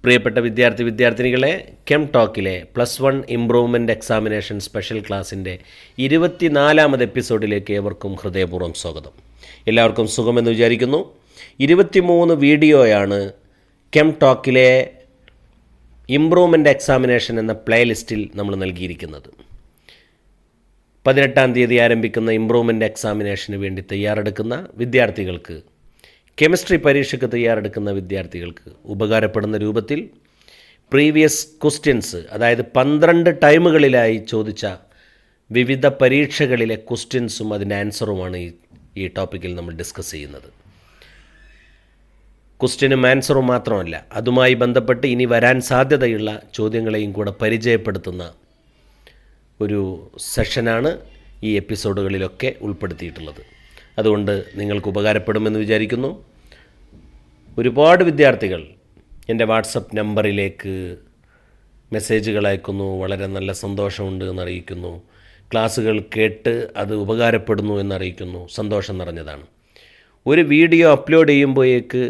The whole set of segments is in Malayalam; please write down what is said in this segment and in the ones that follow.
പ്രിയപ്പെട്ട വിദ്യാർത്ഥിനികളെ കെം ടോക്കിലെ +1 ഇംപ്രൂവ്മെൻറ്റ് എക്സാമിനേഷൻ സ്പെഷ്യൽ ക്ലാസ്സിൻ്റെ 24ാമത് എപ്പിസോഡിലേക്ക് ഏവർക്കും ഹൃദയപൂർവ്വം സ്വാഗതം. എല്ലാവർക്കും സുഖമെന്ന് വിചാരിക്കുന്നു. 23 വീഡിയോയാണ് കെം ടോക്കിലെ ഇംപ്രൂവ്മെൻറ്റ് എക്സാമിനേഷൻ എന്ന പ്ലേലിസ്റ്റിൽ നമ്മൾ നൽകിയിരിക്കുന്നത്. 18-ാം തീയതി ആരംഭിക്കുന്ന ഇംപ്രൂവ്മെൻറ്റ് എക്സാമിനേഷന് വേണ്ടി തയ്യാറെടുക്കുന്ന വിദ്യാർത്ഥികൾക്ക്, കെമിസ്ട്രി പരീക്ഷയ്ക്ക് തയ്യാറെടുക്കുന്ന വിദ്യാർത്ഥികൾക്ക് ഉപകാരപ്പെടുന്ന രൂപത്തിൽ പ്രീവിയസ് ക്വസ്റ്റ്യൻസ്, അതായത് 12 ടൈമുകളിലായി ചോദിച്ച വിവിധ പരീക്ഷകളിലെ ക്വസ്റ്റ്യൻസും അതിൻ്റെ ആൻസറുമാണ് ഈ ടോപ്പിക്കിൽ നമ്മൾ ഡിസ്കസ് ചെയ്യുന്നത്. ക്വസ്റ്റ്യനും ആൻസറും മാത്രമല്ല, അതുമായി ബന്ധപ്പെട്ട് ഇനി വരാൻ സാധ്യതയുള്ള ചോദ്യങ്ങളെയും കൂടെ പരിചയപ്പെടുത്തുന്ന ഒരു സെഷനാണ് ഈ എപ്പിസോഡുകളിലൊക്കെ ഉൾപ്പെടുത്തിയിട്ടുള്ളത്. അതുകൊണ്ട് നിങ്ങൾക്ക് ഉപകാരപ്പെടുമെന്ന് വിചാരിക്കുന്നു. ഒരുപാട് വിദ്യാർത്ഥികൾ എൻ്റെ വാട്സപ്പ് നമ്പറിലേക്ക് മെസ്സേജുകൾ അയക്കുന്നു. വളരെ നല്ല സന്തോഷമുണ്ട് എന്നറിയിക്കുന്നു. ക്ലാസ്സുകൾ കേട്ട് അത് ഉപകാരപ്പെടുന്നു എന്നറിയിക്കുന്നു. സന്തോഷം നിറഞ്ഞതാണ്. ഒരു വീഡിയോ അപ്ലോഡ് ചെയ്യുമ്പോഴേക്ക്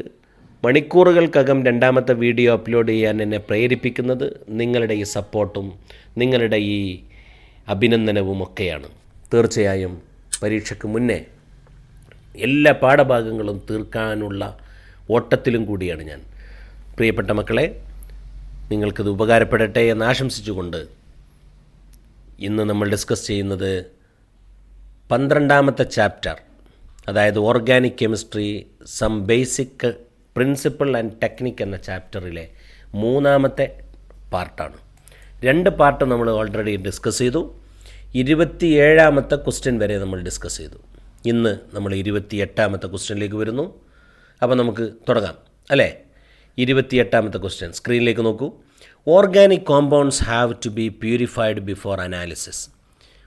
മണിക്കൂറുകൾക്കകം രണ്ടാമത്തെ വീഡിയോ അപ്ലോഡ് ചെയ്യാൻ എന്നെ പ്രേരിപ്പിക്കുന്നത് നിങ്ങളുടെ ഈ സപ്പോർട്ടും നിങ്ങളുടെ ഈ അഭിനന്ദനവും ഒക്കെയാണ്. തീർച്ചയായും പരീക്ഷയ്ക്ക് മുന്നേ എല്ലാ പാഠഭാഗങ്ങളും തീർക്കാനുള്ള ഓട്ടത്തിലും കൂടിയാണ് ഞാൻ. പ്രിയപ്പെട്ട മക്കളെ, നിങ്ങൾക്കിത് ഉപകാരപ്പെടട്ടെ എന്ന് ആശംസിച്ചുകൊണ്ട് ഇന്ന് നമ്മൾ ഡിസ്കസ് ചെയ്യുന്നത് 12ാമത്തെ ചാപ്റ്റർ, അതായത് organic chemistry some basic principle and technique എന്ന ചാപ്റ്ററിലെ 3ാമത്തെ പാർട്ടാണ്. 2 പാർട്ട് നമ്മൾ ഓൾറെഡി ഡിസ്കസ് ചെയ്തു. 27ാമത്തെ ക്വസ്റ്റ്യൻ വരെ നമ്മൾ ഡിസ്കസ് ചെയ്തു. ഇന്ന് നമ്മൾ 28ാമത്തെ ക്വസ്റ്റ്യനിലേക്ക് വരുന്നു. അപ്പോൾ നമുക്ക് തുടങ്ങാം അല്ലേ? 28ാമത്തെ ക്വസ്റ്റ്യൻ സ്ക്രീനിലേക്ക് നോക്കൂ. Organic compounds have to be purified before analysis.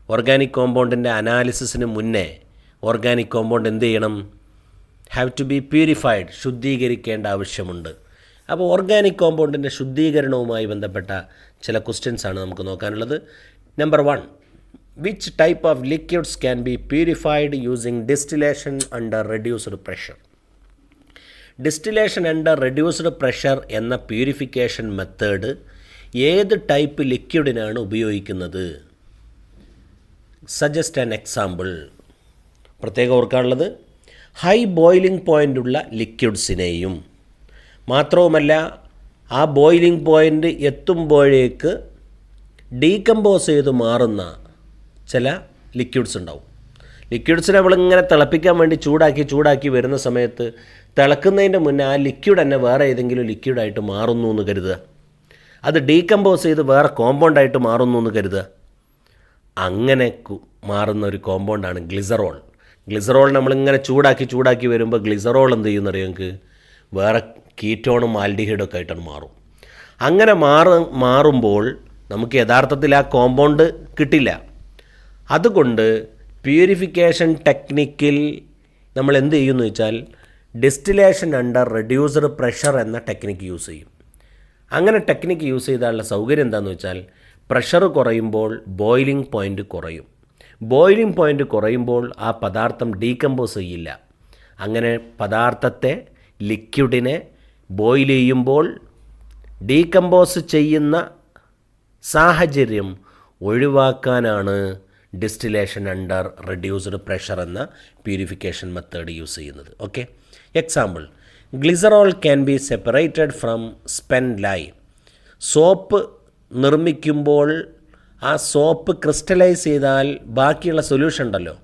Organic കോമ്പൗണ്ടിൻ്റെ അനാലിസിസിന് മുന്നേ ഓർഗാനിക് കോമ്പൗണ്ട് എന്ത് ചെയ്യണം? ഹാവ് ടു ബി പ്യൂരിഫൈഡ്, ശുദ്ധീകരിക്കേണ്ട ആവശ്യമുണ്ട്. അപ്പോൾ ഓർഗാനിക് കോമ്പൗണ്ടിൻ്റെ ശുദ്ധീകരണവുമായി ബന്ധപ്പെട്ട ചില ക്വസ്റ്റ്യൻസാണ് നമുക്ക് നോക്കാനുള്ളത്. Number 1, which type of liquids can be purified using distillation under reduced pressure? Distillation under reduced pressure എന്ന പ്യൂരിഫിക്കേഷൻ മെത്തേഡ് ഏത് ടൈപ്പ് ലിക്വിഡിനാണ് ഉപയോഗിക്കുന്നത്? Suggest an example. പ്രത്യേകം ഓർക്കാനുള്ളത്, ഹൈ ബോയിലിംഗ് പോയിൻ്റുള്ള ലിക്വിഡ്സിനെയും മാത്രവുമല്ല ആ ബോയിലിംഗ് പോയിൻ്റ് എത്തുമ്പോഴേക്ക് ഡീകമ്പോസ് ചെയ്ത് മാറുന്ന ചില ലിക്വിഡ്സ് ഉണ്ടാവും. ലിക്വിഡ്സിനെ നമ്മളിങ്ങനെ തിളപ്പിക്കാൻ വേണ്ടി ചൂടാക്കി വരുന്ന സമയത്ത് തിളക്കുന്നതിൻ്റെ മുന്നേ ആ ലിക്വിഡ് തന്നെ വേറെ ഏതെങ്കിലും ലിക്വിഡായിട്ട് മാറുന്നു എന്ന് കരുതുക. അത് ഡീകമ്പോസ് ചെയ്ത് വേറെ കോമ്പൗണ്ടായിട്ട് മാറുന്നു എന്ന് കരുതുക. അങ്ങനെ മാറുന്ന ഒരു കോമ്പൗണ്ടാണ് ഗ്ലിസറോൾ. ഗ്ലിസറോൾ നമ്മളിങ്ങനെ ചൂടാക്കി വരുമ്പോൾ ഗ്ലിസറോൾ എന്ത് ചെയ്യുന്നറിയാം നിങ്ങൾക്ക്? വേറെ കീറ്റോണും ആൽഡിഹൈഡൊക്കെ ആയിട്ടാണ് മാറും. അങ്ങനെ മാറുമ്പോൾ നമുക്ക് യഥാർത്ഥത്തിൽ ആ കോമ്പൗണ്ട് കിട്ടില്ല. അതുകൊണ്ട് പ്യൂരിഫിക്കേഷൻ ടെക്നിക്കിൽ നമ്മൾ എന്ത് ചെയ്യുമെന്ന് വെച്ചാൽ ഡിസ്റ്റിലേഷൻ അണ്ടർ റെഡ്യൂസ്ഡ് പ്രഷർ എന്ന ടെക്നിക്ക് യൂസ് ചെയ്യും. അങ്ങനെ ടെക്നിക്ക് യൂസ് ചെയ്താലുള്ള സൗകര്യം എന്താണെന്ന് വെച്ചാൽ പ്രഷർ കുറയുമ്പോൾ ബോയിലിംഗ് പോയിൻ്റ് കുറയും. ബോയിലിംഗ് പോയിൻ്റ് കുറയുമ്പോൾ ആ പദാർത്ഥം ഡീകമ്പോസ് ചെയ്യില്ല. അങ്ങനെ പദാർത്ഥത്തെ, ലിക്വിഡിനെ ബോയിൽ ചെയ്യുമ്പോൾ ഡീകമ്പോസ് ചെയ്യുന്ന സാഹചര്യം ഒഴിവാക്കാനാണ് ഡിസ്റ്റിലേഷൻ അണ്ടർ റെഡ്യൂസ്ഡ് പ്രഷർ എന്ന പ്യൂരിഫിക്കേഷൻ മെത്തേഡ് യൂസ് ചെയ്യുന്നത്. Okay, example, glycerol can be separated from spend lime. Soap നിർമ്മിക്കുമ്പോൾ ആ സോപ്പ് ക്രിസ്റ്റലൈസ് ചെയ്താൽ ബാക്കിയുള്ള സൊല്യൂഷൻ ഉണ്ടല്ലോ,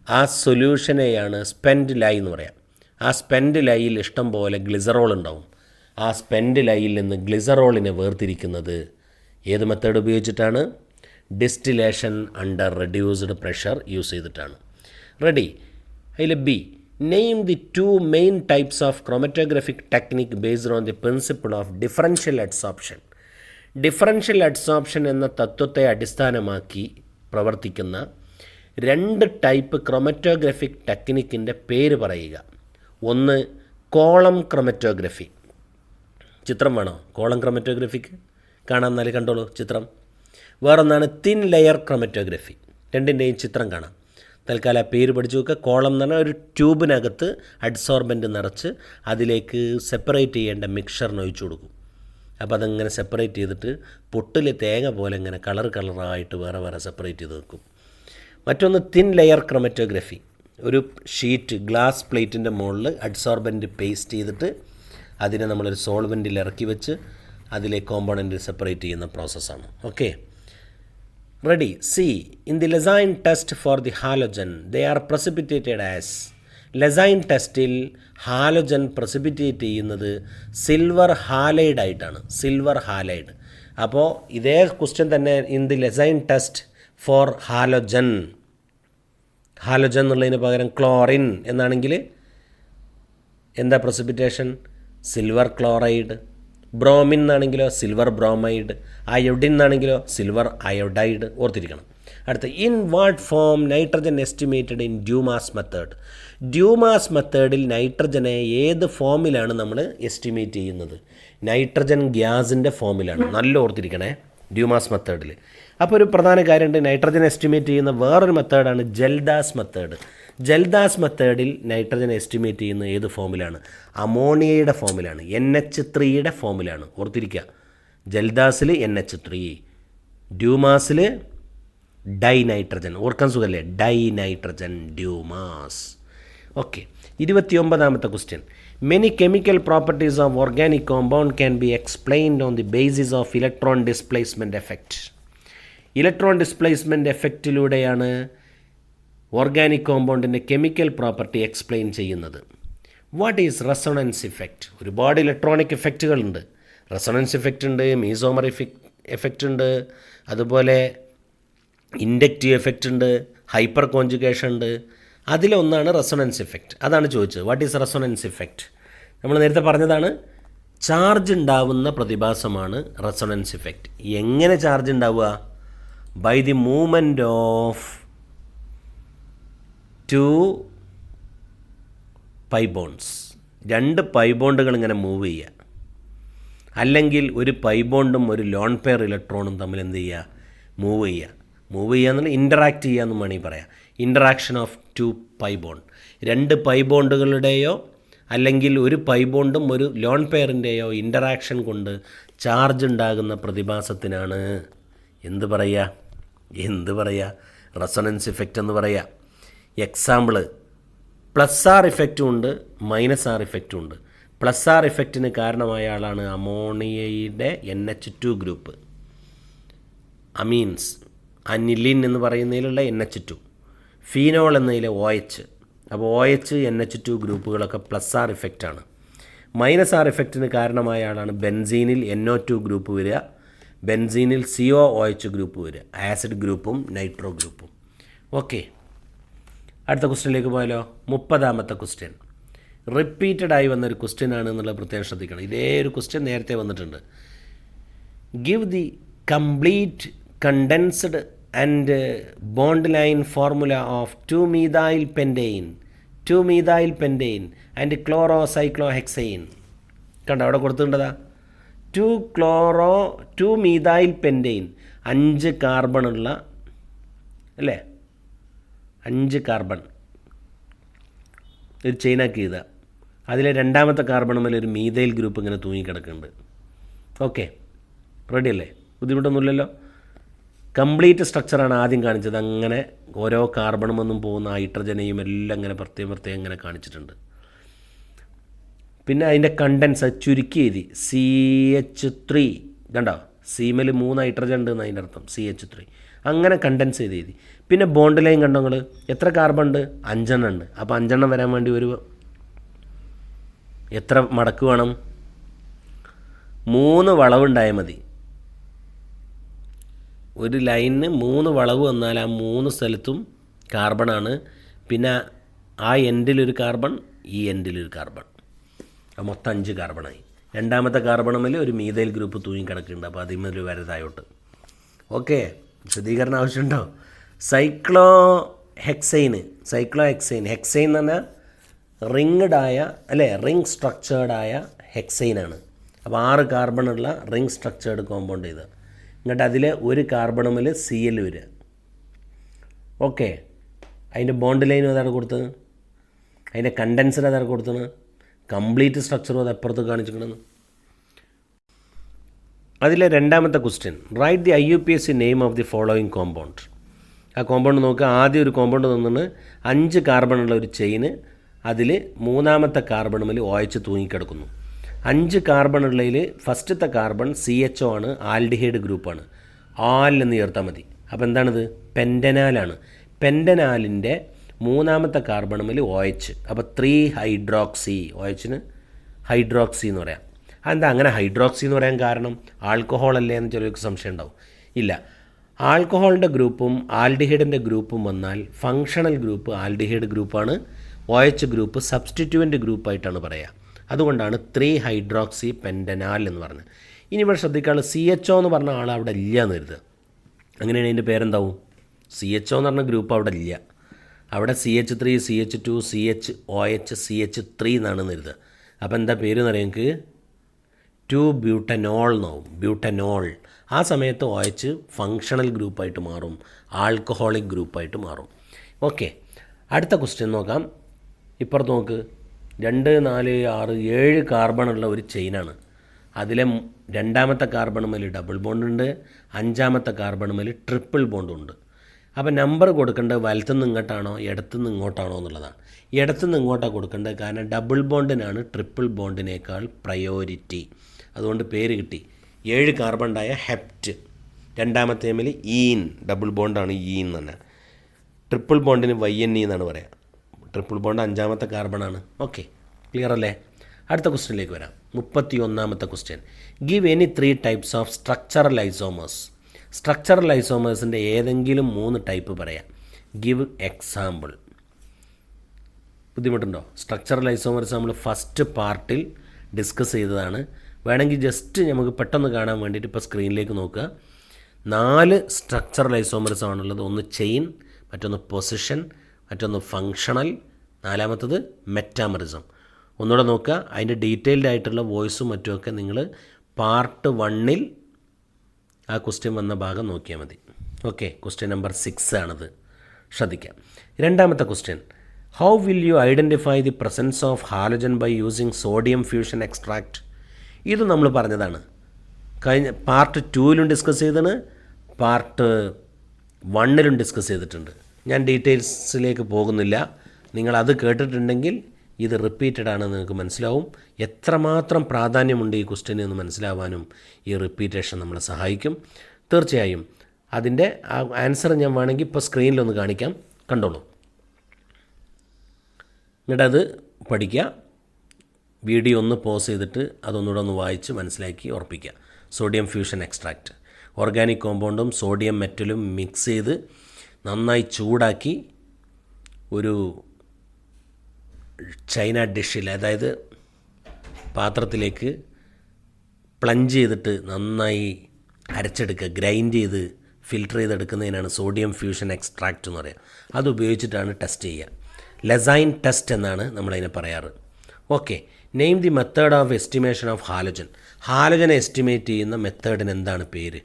ആ സൊല്യൂഷനെയാണ് സ്പെൻഡ് ലൈ എന്ന് പറയാം. ആ സ്പെൻഡ് ലൈയിൽ ഇഷ്ടം പോലെ ഗ്ലിസറോൾ ഉണ്ടാവും. ആ സ്പെൻഡ് ലൈയിൽ നിന്ന് ഗ്ലിസറോളിനെ വേർതിരിക്കുന്നത് ഏത് മെത്തേഡ് ഉപയോഗിച്ചിട്ടാണ്? Distillation under reduced pressure use ചെയ്തിട്ടാണ്. റെഡി? അതിൽ B, name the 2 main types of chromatographic technique based on the principle of differential adsorption. Differential adsorption എന്ന തത്വത്തെ അടിസ്ഥാനമാക്കി പ്രവർത്തിക്കുന്ന 2 ടൈപ്പ് ക്രോമറ്റോഗ്രാഫിക് ടെക്നിക്കിൻ്റെ പേര് പറയുക. ഒന്ന്, കോളം ക്രോമറ്റോഗ്രഫി. ചിത്രം വേണോ? കോളം ക്രോമറ്റോഗ്രഫിക്ക് കാണാം, എന്നാലും കണ്ടോളൂ ചിത്രം. വേറൊന്നാണ് തിൻ ലെയർ ക്രോമറ്റോഗ്രഫി. രണ്ടിൻ്റെയും ചിത്രം കാണാം. തൽക്കാലം ആ പേര് പഠിച്ചു വെക്കുക. കോളം എന്ന് പറഞ്ഞാൽ ഒരു ട്യൂബിനകത്ത് അഡ്സോർബൻ്റ് നിറച്ച് അതിലേക്ക് സെപ്പറേറ്റ് ചെയ്യേണ്ട മിക്സറിന് ഒഴിച്ചു കൊടുക്കും. അപ്പോൾ അതങ്ങനെ സെപ്പറേറ്റ് ചെയ്തിട്ട് പൊട്ടിൽ തേങ്ങ പോലെ ഇങ്ങനെ കളറായിട്ട് വേറെ വേറെ സെപ്പറേറ്റ് ചെയ്ത് വെക്കും. മറ്റൊന്ന് തിൻ ലെയർ ക്രൊമറ്റോഗ്രഫി. ഒരു ഷീറ്റ് ഗ്ലാസ് പ്ലേറ്റിൻ്റെ മുകളിൽ അഡ്സോർബൻറ്റ് പേസ്റ്റ് ചെയ്തിട്ട് അതിനെ നമ്മളൊരു സോൾവെൻറ്റിൽ ഇറക്കി വെച്ച് അതിലെ കോമ്പോണൻറ്റ് സെപ്പറേറ്റ് ചെയ്യുന്ന പ്രോസസ്സാണ്. Okay, ready. C, in the Lassaigne test for the halogen they are precipitated as. Lassaigne ടെസ്റ്റിൽ ഹാലോജൻ പ്രസിപ്പിറ്റേറ്റ് ചെയ്യുന്നത് സിൽവർ ഹാലൈഡ് ആയിട്ടാണ്. Silver halide. അപ്പോൾ ഇതേ ക്വസ്റ്റ്യൻ തന്നെ in the Lassaigne test for halogen. Halogen എന്നുള്ളതിന് പകരം ക്ലോറിൻ എന്നാണെങ്കിൽ എന്താ പ്രസിപ്പിറ്റേഷൻ? Silver chloride. ബ്രോമിൻ എന്നാണെങ്കിലോ സിൽവർ ബ്രോമൈഡ്. അയോഡിൻ എന്നാണെങ്കിലോ സിൽവർ അയോഡൈഡ്. ഓർത്തിരിക്കണം. അടുത്ത, in what form nitrogen estimated in Dumas method. Dumas മെത്തേഡിൽ നൈട്രജനെ ഏത് ഫോമിലാണ് നമ്മൾ എസ്റ്റിമേറ്റ് ചെയ്യുന്നത്? നൈട്രജൻ ഗ്യാസിൻ്റെ ഫോമിലാണ്. നല്ല ഓർത്തിരിക്കണേ ഡ്യൂമാസ് മെത്തേഡിൽ. അപ്പോൾ ഒരു പ്രധാന കാര്യമുണ്ട്, നൈട്രജൻ എസ്റ്റിമേറ്റ് ചെയ്യുന്ന വേറൊരു മെത്തേഡാണ് ജൽദാസ് മെത്തേഡ്. ജൽദാസ് മെത്തേഡിൽ നൈട്രജൻ എസ്റ്റിമേറ്റ് ചെയ്യുന്ന ഏത് ഫോമിലാണ്? അമോണിയയുടെ ഫോമിലാണ്, NH3യുടെ ഫോമിലാണ്. ഓർത്തിരിക്കുക, ജൽദാസിൽ NH3, ഡ്യൂമാസിൽ ഡൈ നൈട്രജൻ. ഓർക്കാൻ സുഖമല്ലേ? Di nitrogen Dumas. ഓക്കെ, 29ാമത്തെ question. Many chemical properties of organic compound can be explained on the basis of electron displacement effect. Electron displacement എഫക്റ്റിലൂടെയാണ് ഓർഗാനിക് കോമ്പൗണ്ടിൻ്റെ കെമിക്കൽ പ്രോപ്പർട്ടി എക്സ്പ്ലെയിൻ ചെയ്യുന്നത്. What is resonance effect? ഒരുപാട് ഇലക്ട്രോണിക് ഇഫക്റ്റുകളുണ്ട്. റെസൊണൻസ് ഇഫക്റ്റ് ഉണ്ട്, മീസോമർ എഫക്റ്റ് ഉണ്ട്, അതുപോലെ ഇൻഡക്റ്റീവ് എഫക്റ്റ് ഉണ്ട്, ഹൈപ്പർ കോൺജുഗേഷൻ ഉണ്ട്. അതിലൊന്നാണ് റെസൊണൻസ് ഇഫക്റ്റ്. അതാണ് ചോദിച്ചത്. What is resonance effect? നമ്മൾ നേരത്തെ പറഞ്ഞതാണ്, ചാർജ് ഉണ്ടാവുന്ന പ്രതിഭാസമാണ് റെസൊണൻസ് ഇഫക്റ്റ്. എങ്ങനെ ചാർജ് ഉണ്ടാവുക? By the movement of 2 pi bonds. 2 pi ബോണ്ടുകൾ ഇങ്ങനെ മൂവ് ചെയ്യുക, അല്ലെങ്കിൽ ഒരു പൈ ബോണ്ടും ഒരു ലോൺ പെയർ ഇലക്ട്രോണും തമ്മിൽ എന്ത് ചെയ്യുക? മൂവ് ചെയ്യുക. മൂവ് ചെയ്യുക എന്നുള്ള ഇൻ്ററാക്ട് ചെയ്യുക എന്ന് വേണമെങ്കിൽ പറയാം. Interaction of 2 pi bond. 2 pi ബോണ്ടുകളുടെയോ അല്ലെങ്കിൽ ഒരു പൈ ബോണ്ടും ഒരു ലോൺ പെയറിൻ്റെയോ ഇൻ്ററാക്ഷൻ കൊണ്ട് ചാർജ് ഉണ്ടാകുന്ന പ്രതിഭാസത്തിനാണ് എന്ത് പറയുക? റെസൊണൻസ് ഇഫക്റ്റ് എന്ന് പറയുക. എക്സാമ്പിള്, +R ഇഫക്റ്റും ഉണ്ട്, -R ഇഫക്റ്റും ഉണ്ട്. +R ഇഫക്റ്റിന് കാരണമായ ആളാണ് അമോണിയയുടെ NH2 ഗ്രൂപ്പ്. അമീൻസ്, അനിലിൻ എന്ന് പറയുന്നതിലുള്ള NH2, ഫീനോൾ എന്നതിലെ OH. അപ്പോൾ OH NH2 ഗ്രൂപ്പുകളൊക്കെ +R ഇഫക്റ്റാണ്. -R ഇഫക്റ്റിന് കാരണമായ ആളാണ് ബെൻസീനിൽ NO2 ഗ്രൂപ്പ് വരിക, ബെൻസീനിൽ COOH ഗ്രൂപ്പ് വരിക, ആസിഡ് ഗ്രൂപ്പും നൈട്രോ ഗ്രൂപ്പും. ഓക്കെ, അടുത്ത ക്വസ്റ്റ്യനിലേക്ക് പോയാലോ? 30ാമത്തെ ക്വസ്റ്റ്യൻ. റിപ്പീറ്റഡായി വന്നൊരു ക്വസ്റ്റ്യൻ ആണ് എന്നുള്ളത് പ്രത്യേകം ശ്രദ്ധിക്കണം. ഇതേ ഒരു ക്വസ്റ്റ്യൻ നേരത്തെ വന്നിട്ടുണ്ട്. Give the complete condensed and bond line formula of 2-methyl pentane and chlorocyclohexane. കണ്ടോ, അവിടെ കൊടുത്തിട്ടുണ്ടതാ 2-methyl pentane. 5 കാർബണുള്ള അല്ലേ, 5 കാർബൺ ഒരു ചെയിനാക്കി ചെയ്താൽ അതിലെ 2ാമത്തെ കാർബൺ മേലെ ഒരു മീഥൈൽ ഗ്രൂപ്പ് ഇങ്ങനെ തൂങ്ങിക്കിടക്കുന്നുണ്ട്. ഓക്കെ, റെഡി അല്ലേ? ബുദ്ധിമുട്ടൊന്നുമില്ലല്ലോ. കംപ്ലീറ്റ് സ്ട്രക്ചറാണ് ആദ്യം കാണിച്ചത്. അങ്ങനെ ഓരോ കാർബണും ഒന്നും പോകുന്ന ഹൈഡ്രജനെയും എല്ലാം ഇങ്ങനെ പ്രത്യേകം ഇങ്ങനെ കാണിച്ചിട്ടുണ്ട്. പിന്നെ അതിൻ്റെ കണ്ടൻസ് ചുരുക്കി എഴുതി CH3. കണ്ടോ, സീമേൽ 3 ഹൈഡ്രജൻ ഉണ്ട് എന്ന് അതിൻ്റെ അർത്ഥം, CH3. അങ്ങനെ കണ്ടൻസ് ചെയ്ത് എഴുതി. പിന്നെ ബോണ്ട് ലൈൻ കണ്ടോ നിങ്ങൾ, എത്ര കാർബൺ ഉണ്ട്? 5 എണ്ണം ഉണ്ട്. അപ്പോൾ 5 എണ്ണം വരാൻ വേണ്ടി എത്ര മടക്ക് വേണം? 3 വളവുണ്ടായാൽ മതി. ഒരു ലൈനിന് 3 വളവ് വന്നാൽ ആ 3 സ്ഥലത്തും കാർബണാണ്. പിന്നെ ആ എൻഡിലൊരു കാർബൺ, ഈ എൻഡിലൊരു കാർബൺ. മൊത്തം 5 കാർബണായി. 2ാമത്തെ കാർബണുമിൽ ഒരു മീഥൈൽ ഗ്രൂപ്പ് തൂങ്ങിക്കിടക്കുന്നുണ്ട്. അപ്പോൾ അതിൽ ഒരു വരതായോട്ട്. ഓക്കെ, വിശദീകരണം ആവശ്യമുണ്ടോ? സൈക്ലോഹെക്സൈൻ. ഹെക്സൈൻ എന്ന് പറഞ്ഞാൽ റിങ്ഡായ റിങ് സ്ട്രക്ചേർഡായ ഹെക്സൈനാണ്. അപ്പോൾ 6 കാർബണുള്ള റിങ് സ്ട്രക്ചേർഡ് കോമ്പൗണ്ട് ചെയ്ത് എന്നിട്ട് അതിൽ ഒരു കാർബണുമിൽ Cl വരിക. ഓക്കെ, അതിൻ്റെ ബോണ്ട് ലൈനും അതാണ് കൊടുത്തത്, അതിൻ്റെ കണ്ടൻസർ അതാണ് കൊടുത്തത്, കംപ്ലീറ്റ് സ്ട്രക്ചറും അത് അപ്പുറത്ത് കാണിച്ചിട്ടുണ്ടെന്ന്. അതിലെ രണ്ടാമത്തെ question, right the IUPAC name of the following compound. ആ കോമ്പൗണ്ട് നോക്കുക. ആദ്യം ഒരു കോമ്പൗണ്ട് തന്നിട്ട് 5 കാർബണുള്ള ഒരു ചെയിന്, അതിൽ മൂന്നാമത്തെ കാർബണുമിൽ OH തൂങ്ങിക്കിടക്കുന്നു. 5 കാർബണുള്ളതിൽ ഫസ്റ്റത്തെ കാർബൺ CHO ആണ്, ആൽഡിഹൈഡ് ഗ്രൂപ്പാണ്. ആൽ എന്ന് ചേർത്താൽ മതി. അപ്പോൾ എന്താണിത്? പെൻറ്റനാലാണ്. പെൻറ്റനാലിൻ്റെ മൂന്നാമത്തെ കാർബണുമിൽ OH. അപ്പോൾ 3 ഹൈഡ്രോക്സി. OHന് ഹൈഡ്രോക്സി എന്ന് പറയാം. അതെന്താ അങ്ങനെ ഹൈഡ്രോക്സി എന്ന് പറയാൻ കാരണം? ആൽക്കഹോൾ അല്ലേ എന്ന് ചിലർക്ക് സംശയം ഉണ്ടാവും. ഇല്ല, ആൽക്കഹോളിൻ്റെ ഗ്രൂപ്പും ആൽഡിഹൈഡിൻ്റെ ഗ്രൂപ്പും വന്നാൽ ഫങ്ഷണൽ ഗ്രൂപ്പ് ആൽഡിഹൈഡ് ഗ്രൂപ്പാണ്, OH ഗ്രൂപ്പ് സബ്സ്റ്റിറ്റ്യൂവൻ്റ് ഗ്രൂപ്പായിട്ടാണ് പറയുക. അതുകൊണ്ടാണ് 3 ഹൈഡ്രോക്സി പെൻറ്റനാൽ എന്ന് പറഞ്ഞത്. ഇനി ഇവിടെ ശ്രദ്ധിക്കാനുള്ള CHO എന്ന് പറഞ്ഞ ആൾ അവിടെ ഇല്ല എന്ന് കരുതുക. അങ്ങനെയാണ് അതിൻ്റെ പേരെന്താവും? CHO എന്ന് പറഞ്ഞ ഗ്രൂപ്പ് അവിടെ ഇല്ല. അവിടെ CH3, CH2, CHOH, CH3 എന്നാണ് കരുതുക. അപ്പോൾ എന്താ പേര് എന്ന് പറയാം? നിങ്ങൾക്ക് 2-ബ്യൂട്ടനോൾ എന്നാവും. ബ്യൂട്ടനോൾ. ആ സമയത്ത് OH ഫങ്ഷണൽ ഗ്രൂപ്പായിട്ട് മാറും, ആൽക്കഹോളിക് ഗ്രൂപ്പായിട്ട് മാറും. ഓക്കെ, അടുത്ത ക്വസ്റ്റ്യൻ നോക്കാം. ഇപ്പുറത്ത് നോക്ക്. 2, 4, 6, 7 കാർബണുള്ള ഒരു ചെയിനാണ്. അതിലെ രണ്ടാമത്തെ കാർബണുമേൽ ഡബിൾ ബോണ്ടുണ്ട്, 5ാമത്തെ കാർബണുമേൽ ട്രിപ്പിൾ ബോണ്ടുണ്ട്. അപ്പോൾ നമ്പർ കൊടുക്കേണ്ടത് വലത്തുനിന്ന് ഇങ്ങോട്ടാണോ ഇടത്തുനിന്ന് ഇങ്ങോട്ടാണോ എന്നുള്ളതാണ്. ഇടത്തുനിന്ന് ഇങ്ങോട്ടാണ് കൊടുക്കേണ്ടത്, കാരണം ഡബിൾ ബോണ്ടിനാണ് ട്രിപ്പിൾ ബോണ്ടിനേക്കാൾ പ്രയോറിറ്റി. അതുകൊണ്ട് പേര് കിട്ടി. 7 കാർബൺ ഉണ്ടായ ഹെപ്റ്റ്. രണ്ടാമത്തെ മേൽ ഈൻ, ഡബിൾ ബോണ്ടാണ് ഈൻ തന്നെ. ട്രിപ്പിൾ ബോണ്ടിന് YNE എന്നാണ് പറയുക. ട്രിപ്പിൾ ബോണ്ട് 5ാമത്തെ കാർബണാണ്. ഓക്കെ, ക്ലിയർ അല്ലേ? അടുത്ത ക്വസ്റ്റ്യനിലേക്ക് വരാം. 31ാമത്തെ question, give any 3 types of structural isomers. Structural ഐസോമേഴ്സിൻ്റെ ഏതെങ്കിലും 3 ടൈപ്പ് പറയാം. Give example. ബുദ്ധിമുട്ടുണ്ടോ? സ്ട്രക്ചറൽ ഐസോമേഴ്സ് നമ്മൾ ഫസ്റ്റ് പാർട്ടിൽ ഡിസ്കസ് ചെയ്തതാണ്. വേണമെങ്കിൽ ജസ്റ്റ് നമുക്ക് പെട്ടെന്ന് കാണാൻ വേണ്ടിയിട്ട് ഇപ്പോൾ സ്ക്രീനിലേക്ക് നോക്കുക. 4 സ്ട്രക്ചറൽ ഐസോമേഴ്സ് ആണുള്ളത്. ഒന്ന് ചെയിൻ, മറ്റൊന്ന് പൊസിഷൻ, മറ്റൊന്ന് ഫങ്ഷണൽ, 4ാമത്തത് മെറ്റാമറിസം. ഒന്നുകൂടെ നോക്കുക. അതിൻ്റെ ഡീറ്റെയിൽഡ് ആയിട്ടുള്ള വോയിസും മറ്റുമൊക്കെ നിങ്ങൾ പാർട്ട് 1ൽ ആ ക്വസ്റ്റ്യൻ വന്ന ഭാഗം നോക്കിയാൽ മതി. ഓക്കെ, ക്വസ്റ്റ്യൻ നമ്പർ 6 ആണത്. ശ്രദ്ധിക്കാം. രണ്ടാമത്തെ question, how will you identify the presence of halogen by using sodium fusion extract. ഇത് നമ്മൾ പറഞ്ഞതാണ്. കഴിഞ്ഞ പാർട്ട് 2ലും ഡിസ്കസ് ചെയ്തതാണ്, പാർട്ട് 1ലും ഡിസ്കസ് ചെയ്തിട്ടുണ്ട്. ഞാൻ ഡീറ്റെയിൽസിലേക്ക് പോകുന്നില്ല. നിങ്ങളത് കേട്ടിട്ടുണ്ടെങ്കിൽ ഇത് റിപ്പീറ്റഡ് ആണെന്ന് നിങ്ങൾക്ക് മനസ്സിലാവും. എത്രമാത്രം പ്രാധാന്യമുണ്ട് ഈ ക്വസ്റ്റ്യന് എന്ന് മനസ്സിലാവാനും ഈ റിപ്പീറ്റേഷൻ നമ്മളെ സഹായിക്കും. തീർച്ചയായും അതിൻ്റെ ആൻസർ ഞാൻ വേണമെങ്കിൽ ഇപ്പോൾ സ്ക്രീനിലൊന്ന് കാണിക്കാം, കണ്ടോളൂ. എന്നിട്ടത് പഠിക്കുക. വീഡിയോ ഒന്ന് പോസ് ചെയ്തിട്ട് അതൊന്നുകൂടെ ഒന്ന് വായിച്ച് മനസ്സിലാക്കി ഉറപ്പിക്കുക. സോഡിയം ഫ്യൂഷൻ എക്സ്ട്രാക്റ്റ്, ഓർഗാനിക് കോമ്പൗണ്ടും സോഡിയം മെറ്റലും മിക്സ് ചെയ്ത് നന്നായി ചൂടാക്കി ഒരു ചൈന ഡിഷിൽ, അതായത് പാത്രത്തിലേക്ക് പ്ലഞ്ച് ചെയ്തിട്ട് നന്നായി അരച്ചെടുക്കുക, ഗ്രൈൻഡ് ചെയ്ത് ഫിൽറ്റർ ചെയ്തെടുക്കുന്നതിനാണ് സോഡിയം ഫ്യൂഷൻ എക്സ്ട്രാക്റ്റ് എന്ന് പറയുക. അതുപയോഗിച്ചിട്ടാണ് ടെസ്റ്റ് ചെയ്യുക. ലെസൈൻ ടെസ്റ്റ് എന്നാണ് നമ്മളതിനെ പറയാറ്. Okay, name the method of estimation of halogen. ഹാലജനെ എസ്റ്റിമേറ്റ് ചെയ്യുന്ന മെത്തേഡിന് എന്താണ് പേര്?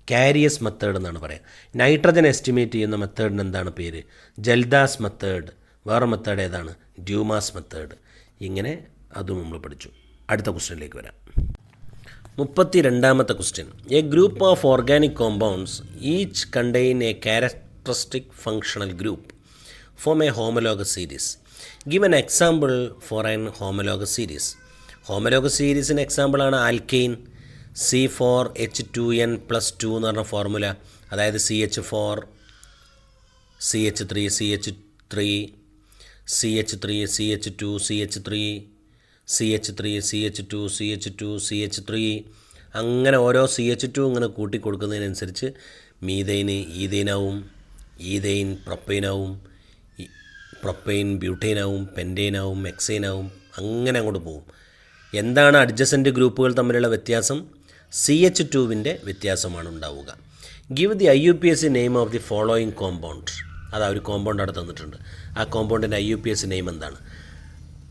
കാരിയസ് മെത്തേഡ് എന്നാണ് പറയുക. നൈട്രജൻ എസ്റ്റിമേറ്റ് ചെയ്യുന്ന മെത്തേഡിന് എന്താണ് പേര്? Kjeldahl's method. വേറെ മെത്തേഡ് ഏതാണ്? Dumas method. ഇങ്ങനെ അതും നമ്മൾ പഠിച്ചു. അടുത്ത ക്വസ്റ്റ്യനിലേക്ക് വരാം. 32ാമത്തെ question, a group of organic compounds each contain a characteristic functional group form a homologous series. Give an example for an homologous series. Homologous സീരീസിന് എക്സാമ്പിളാണ് ആൽക്കെയിൻ. C4H2n+2 എന്ന് പറഞ്ഞ ഫോർമുല. അതായത് CH4 CH3 CH3 CH3 CH2 CH3 CH3 CH2 CH2 CH3 അങ്ങനെ ഓരോ CH2 ഇങ്ങനെ കൂട്ടി കൊടുക്കുന്നതിനനുസരിച്ച് മീഥൈന് ഈഥൈനാവും, ഈഥൈൻ പ്രൊപ്പൈനാവും, പ്രൊപ്പൈൻ ബ്യൂട്ടൈനാവും, പെൻറ്റൈനാവും, എക്സൈനാവും, അങ്ങനെ അങ്ങോട്ട് പോകും. എന്താണ് അഡ്ജസൻറ്റ് ഗ്രൂപ്പുകൾ തമ്മിലുള്ള വ്യത്യാസം? CH2വിൻ്റെ വ്യത്യാസമാണ് ഉണ്ടാവുക. Give the IUPAC name of the following compound. അതാ ഒരു കോമ്പൗണ്ട് അവിടെ തന്നിട്ടുണ്ട്. ആ കോമ്പൗണ്ടിൻ്റെ IUPAC നെയിം എന്താണ്?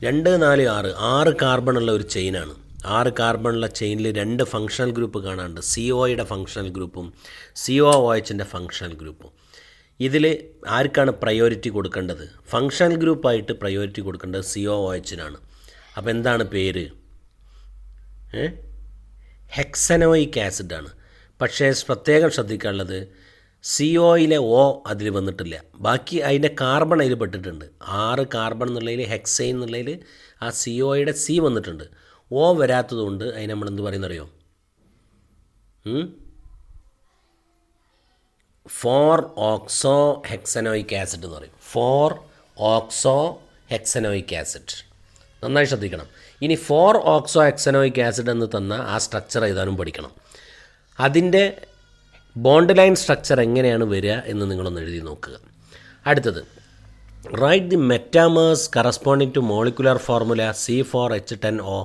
2, 4, 6 കാർബണുള്ള ഒരു ചെയിനാണ്. 6 കാർബണുള്ള ചെയിനിൽ 2 ഫങ്ഷണൽ ഗ്രൂപ്പ് കാണാനുണ്ട്. COയുടെ ഫങ്ഷണൽ ഗ്രൂപ്പും COOHൻ്റെ ഫങ്ഷണൽ ഗ്രൂപ്പും. ഇതിൽ ആർക്കാണ് പ്രയോറിറ്റി കൊടുക്കേണ്ടത്? ഫങ്ഷണൽ ഗ്രൂപ്പായിട്ട് പ്രയോറിറ്റി കൊടുക്കേണ്ടത് COOHനാണ്. അപ്പോൾ എന്താണ് പേര്? ഹെക്സനോയിക് ആസിഡാണ്. പക്ഷേ പ്രത്യേകം ശ്രദ്ധിക്കാനുള്ളത് CO അതിൽ വന്നിട്ടില്ല. ബാക്കി അതിൻ്റെ കാർബൺ അതിൽ പെട്ടിട്ടുണ്ട്. 6 കാർബൺ എന്നുള്ളതിൽ ഹെക്സൈൻ എന്നുള്ളതിൽ ആ CO C വന്നിട്ടുണ്ട്. വരാത്തതുകൊണ്ട് അതിന് നമ്മൾ എന്ത് പറയുന്നറിയോ? 4-ഓക്സോ ഹെക്സനോയിക് ആസിഡ് എന്ന് പറയും. 4-ഓക്സോ ഹെക്സനോയിക് ആസിഡ്. നന്നായി ശ്രദ്ധിക്കണം. ഇനി 4-ഓക്സോ ഹെക്സനോയിക് ആസിഡ് എന്ന് തന്ന ആ സ്ട്രക്ചർ എഴുതാനും പഠിക്കണം. അതിൻ്റെ ബോണ്ട് ലൈൻ സ്ട്രക്ചർ എങ്ങനെയാണ് വരിക എന്ന് നിങ്ങളൊന്ന് എഴുതി നോക്കുക. അടുത്തത്, write the metamers corresponding to molecular formula C4H10O.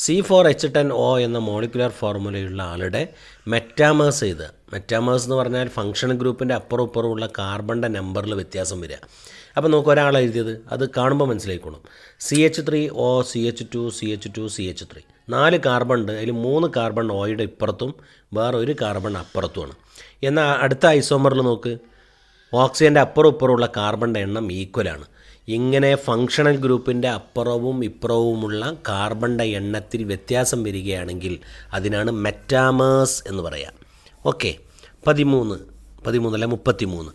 C4H10O എന്ന മോളിക്കുലർ ഫോർമുലയുള്ള ആളുടെ മെറ്റാമേഴ്സ് എഴുതുക. മെറ്റാമേഴ്സ് എന്ന് പറഞ്ഞാൽ ഫങ്ഷണൽ ഗ്രൂപ്പിൻ്റെ അപ്പുറം ഇപ്പുറമുള്ള കാർബണിൻ്റെ നമ്പറിൽ വ്യത്യാസം വരിക. അപ്പോൾ നമുക്ക് ഒരാൾ എഴുതിയത് അത് കാണുമ്പോൾ മനസ്സിലായിക്കോളും. CH3O, CH2, CH2, CH3. 4 carbon ഉണ്ട്. അതിൽ 3 കാർബൺ ഓയുടെ ഇപ്പുറത്തും വേറെ 1 കാർബൺ അപ്പുറത്തുമാണ്. എന്നാൽ അടുത്ത ഐസോമറിൽ നോക്ക്, ഓക്സിജൻ്റെ അപ്പുറം ഇപ്പുറമുള്ള കാർബണിൻ്റെ എണ്ണം ഈക്വലാണ്. ഇങ്ങനെ ഫങ്ഷണൽ ഗ്രൂപ്പിൻ്റെ അപ്പുറവും ഇപ്പുറവുമുള്ള കാർബണിൻ്റെ എണ്ണത്തിൽ വ്യത്യാസം വരികയാണെങ്കിൽ അതിനാണ് മെറ്റാമേഴ്സ് എന്ന് പറയാം. Okay. 33.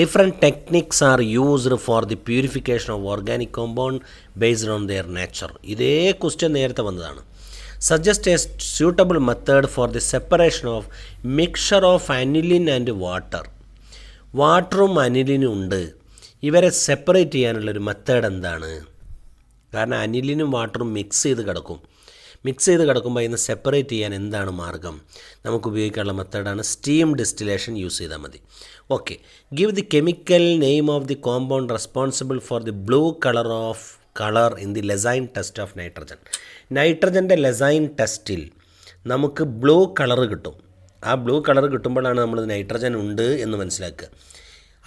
Different techniques are used for the purification of organic compound based on their nature. ഇതേ ക്വസ്റ്റ്യൻ നേരത്തെ വന്നതാണ്. Suggest a suitable method for the separation of mixture of aniline and water. വാട്ടറും അനിലിനും ഉണ്ട്. ഇവരെ സെപ്പറേറ്റ് ചെയ്യാനുള്ളൊരു മെത്തേഡ് എന്താണ്? കാരണം അനിലിനും വാട്ടറും മിക്സ് ചെയ്ത് കിടക്കുമ്പോൾ അതിന് സെപ്പറേറ്റ് ചെയ്യാൻ എന്താണ് മാർഗം? നമുക്ക് ഉപയോഗിക്കാനുള്ള മെത്തേഡാണ് സ്റ്റീം ഡിസ്റ്റിലേഷൻ യൂസ് ചെയ്താൽ മതി. Okay. Give the chemical name of the compound responsible for the blue colour in the Lassaigne test of nitrogen. നൈട്രജൻ്റെ ലെസൈൻ ടെസ്റ്റിൽ നമുക്ക് ബ്ലൂ കളർ കിട്ടും. ആ ബ്ലൂ കളർ കിട്ടുമ്പോഴാണ് നമ്മൾ നൈട്രജൻ ഉണ്ട് എന്ന് മനസ്സിലാക്കുക.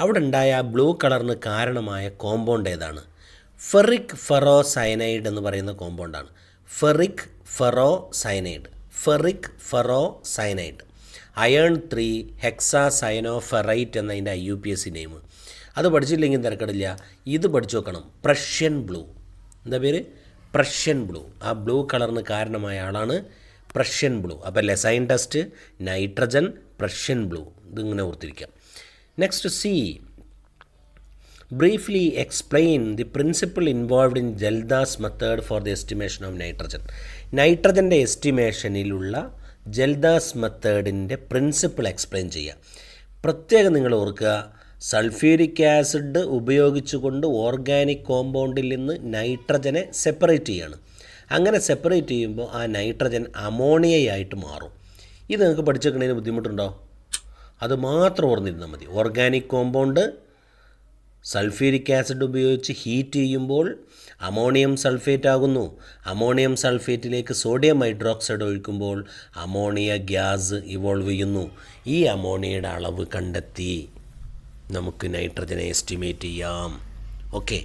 അവിടെ ഉണ്ടായ ആ ബ്ലൂ കളറിന് കാരണമായ കോമ്പൗണ്ട് ഏതാണ്? ഫെറിക് ഫെറോസയനൈഡ് എന്ന് പറയുന്ന കോമ്പൗണ്ടാണ്. ഫെറിക് ഫെറോസയനൈഡ്. അയൺ 3 ഹെക്സാസയനോഫെറൈറ്റ് എന്നതിൻ്റെ IUPAC നെയിം. അത് പഠിച്ചില്ലെങ്കിൽ തിരക്കടില്ല, ഇത് പഠിച്ചു നോക്കണം. Prussian blue. എന്താ പേര്? Prussian blue. ആ ബ്ലൂ കളറിന് കാരണമായ ആളാണ് പ്രഷ്യൻ ബ്ലൂ. അപ്പോൾ Lassaigne test, nitrogen, Prussian blue, ഇതിങ്ങനെ ഓർത്തിരിക്കാം. Next C. Briefly explain the principle involved in Jalda's method for the estimation of nitrogen. നൈട്രജൻ്റെ എസ്റ്റിമേഷനിലുള്ള ജൽദാസ് മെത്തേഡിൻ്റെ പ്രിൻസിപ്പിൾ എക്സ്പ്ലെയിൻ ചെയ്യുക. പ്രത്യേകം നിങ്ങൾ ഓർക്കുക, സൾഫ്യൂരിക് ആസിഡ് ഉപയോഗിച്ചുകൊണ്ട് ഓർഗാനിക് കോമ്പൗണ്ടിൽ നിന്ന് നൈട്രജനെ സെപ്പറേറ്റ് ചെയ്യുകയാണ്. അങ്ങനെ സെപ്പറേറ്റ് ചെയ്യുമ്പോൾ ആ നൈട്രജൻ അമോണിയയായിട്ട് മാറും. ഇത് നിങ്ങൾക്ക് പഠിച്ചെടുക്കുന്നതിന് ബുദ്ധിമുട്ടുണ്ടോ? അത് മാത്രം ഓർന്നിരുന്നാൽ മതി. ഓർഗാനിക് കോമ്പൗണ്ട് സൾഫ്യൂരിക് ആസിഡ് ഉപയോഗിച്ച് ഹീറ്റ് ചെയ്യുമ്പോൾ അമോണിയം സൾഫേറ്റ് ആകുന്നു. അമോണിയം സൾഫേറ്റിലേക്ക് സോഡിയം ഹൈഡ്രോക്സൈഡ് ഒഴിക്കുമ്പോൾ അമോണിയ ഗ്യാസ് ഇവോൾവ് ചെയ്യുന്നു. ഈ അമോണിയയുടെ അളവ് കണ്ടെത്തി നമുക്ക് നൈട്രജനെ എസ്റ്റിമേറ്റ് ചെയ്യാം. ഓക്കെ.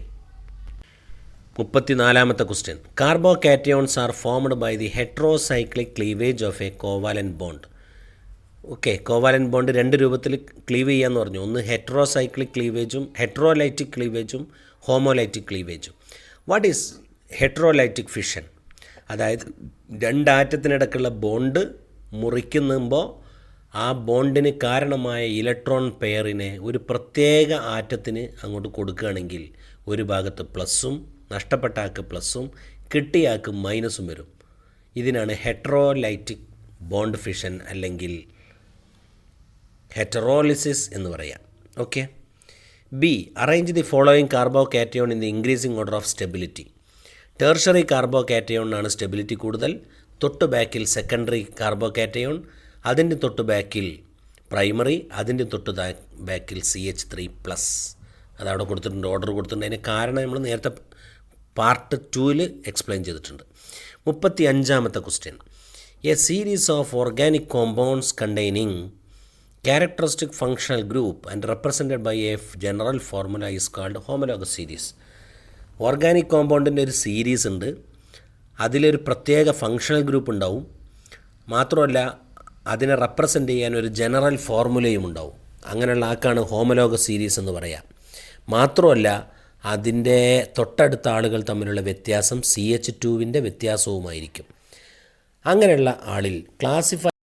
34ാമത്തെ question. Carbocations are formed by the heterocyclic cleavage of a covalent bond. Okay. Covalent bond 2 രൂപത്തിൽ ക്ലീവ് ചെയ്യാമെന്ന് പറഞ്ഞു. ഒന്ന് ഹെട്രോസൈക്ലിക് ക്ലീവേജും ഹെട്രോലൈറ്റിക് ക്ലീവേജും ഹോമോലൈറ്റിക് ക്ലീവേജും. What is heterolytic fission? അതായത് 2 ആറ്റത്തിനിടയ്ക്കുള്ള ബോണ്ട് മുറിക്കുമ്പോൾ ആ ബോണ്ടിന് കാരണമായ ഇലക്ട്രോൺ പെയറിനെ ഒരു പ്രത്യേക ആറ്റത്തിന് അങ്ങോട്ട് കൊടുക്കുകയാണെങ്കിൽ ഒരു ഭാഗത്ത് പ്ലസ്സും നഷ്ടപ്പെട്ട ആൾക്ക് പ്ലസ്സും കിട്ടിയ ആൾക്ക് മൈനസും വരും. ഇതിനാണ് ഹെട്രോലൈറ്റിക് ബോണ്ട് ഫിഷൻ അല്ലെങ്കിൽ ഹെറ്ററോളിസിസ് എന്ന് പറയാം. Okay. B. Arrange the following carbocation in the increasing order of stability. Tertiary കാർബോകാറ്റയോണാണ് സ്റ്റെബിലിറ്റി കൂടുതൽ. തൊട്ട് ബാക്കിൽ സെക്കൻഡറി കാർബോകാറ്റയോൺ, അതിൻ്റെ തൊട്ട് ബാക്കിൽ പ്രൈമറി, അതിൻ്റെ തൊട്ട് ബാക്കിൽ CH3+. അതവിടെ കൊടുത്തിട്ടുണ്ട്, ഓർഡർ കൊടുത്തിട്ടുണ്ട്. അതിന് കാരണം നമ്മൾ നേരത്തെ പാർട്ട് 2-ൽ എക്സ്പ്ലെയിൻ ചെയ്തിട്ടുണ്ട്. 35ാമത്തെ question. A series of organic compounds containing characteristic functional group and represented by a general formula is called homologous series. Organic കോമ്പൗണ്ടിൻ്റെ ഒരു സീരീസ് ഉണ്ട്, അതിലൊരു പ്രത്യേക ഫങ്ഷണൽ ഗ്രൂപ്പ് ഉണ്ടാവും. മാത്രമല്ല അതിനെ റെപ്രസെൻ്റ് ചെയ്യാൻ ഒരു ജനറൽ ഫോർമുലയും ഉണ്ടാവും. അങ്ങനെയുള്ള ആൾക്കാണ് ഹോമോലോഗസ് സീരീസ് എന്ന് പറയാം. മാത്രമല്ല അതിൻ്റെ തൊട്ടടുത്ത ആളുകൾ തമ്മിലുള്ള വ്യത്യാസം CH2-വിൻ്റെ വ്യത്യാസവുമായിരിക്കും. അങ്ങനെയുള്ള ആളിൽ ക്ലാസിഫൈ